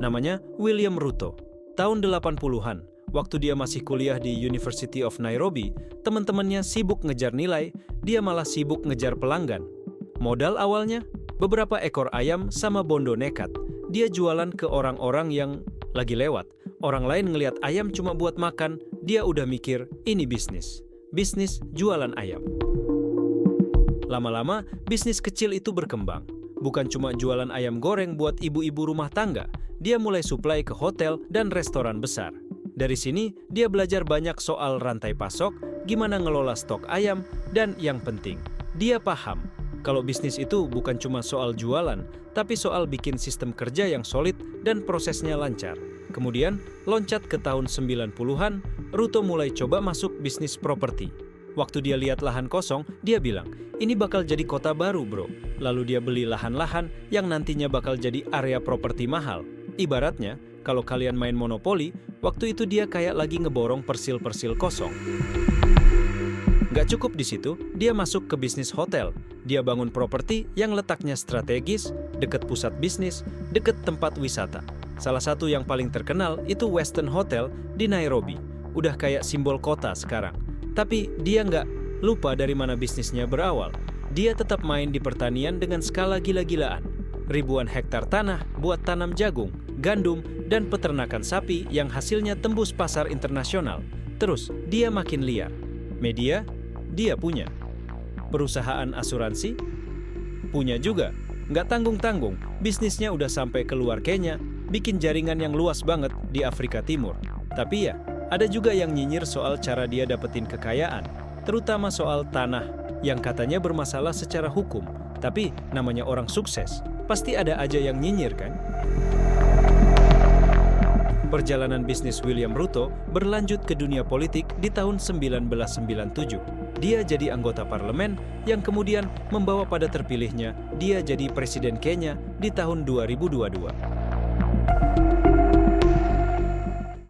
Namanya William Ruto. Tahun 80-an, waktu dia masih kuliah di University of Nairobi, teman-temannya sibuk ngejar nilai, dia malah sibuk ngejar pelanggan. Modal awalnya, beberapa ekor ayam sama bondo nekat. Dia jualan ke orang-orang yang lagi lewat. Orang lain ngelihat ayam cuma buat makan, dia udah mikir, ini bisnis. Bisnis jualan ayam. Lama-lama, bisnis kecil itu berkembang. Bukan cuma jualan ayam goreng buat ibu-ibu rumah tangga, dia mulai suplai ke hotel dan restoran besar. Dari sini, dia belajar banyak soal rantai pasok, gimana ngelola stok ayam, dan yang penting, dia paham kalau bisnis itu bukan cuma soal jualan, tapi soal bikin sistem kerja yang solid dan prosesnya lancar. Kemudian, loncat ke tahun 90-an, Ruto mulai coba masuk bisnis properti. Waktu dia lihat lahan kosong, dia bilang, ini bakal jadi kota baru bro. Lalu dia beli lahan-lahan yang nantinya bakal jadi area properti mahal. Ibaratnya, kalau kalian main monopoli, waktu itu dia kayak lagi ngeborong persil-persil kosong. Gak cukup di situ, dia masuk ke bisnis hotel. Dia bangun properti yang letaknya strategis, dekat pusat bisnis, dekat tempat wisata. Salah satu yang paling terkenal itu Westin Hotel di Nairobi. Udah kayak simbol kota sekarang. Tapi dia nggak lupa dari mana bisnisnya berawal. Dia tetap main di pertanian dengan skala gila-gilaan. Ribuan hektar tanah buat tanam jagung, gandum, dan peternakan sapi yang hasilnya tembus pasar internasional. Terus, dia makin liar. Media, dia punya. Perusahaan asuransi, punya juga. Nggak tanggung-tanggung, bisnisnya udah sampai keluar Kenya, bikin jaringan yang luas banget di Afrika Timur. Tapi ya, ada juga yang nyinyir soal cara dia dapetin kekayaan, terutama soal tanah yang katanya bermasalah secara hukum. Tapi namanya orang sukses, pasti ada aja yang nyinyir kan? Perjalanan bisnis William Ruto berlanjut ke dunia politik di tahun 1997. Dia jadi anggota parlemen yang kemudian membawa pada terpilihnya dia jadi presiden Kenya di tahun 2022.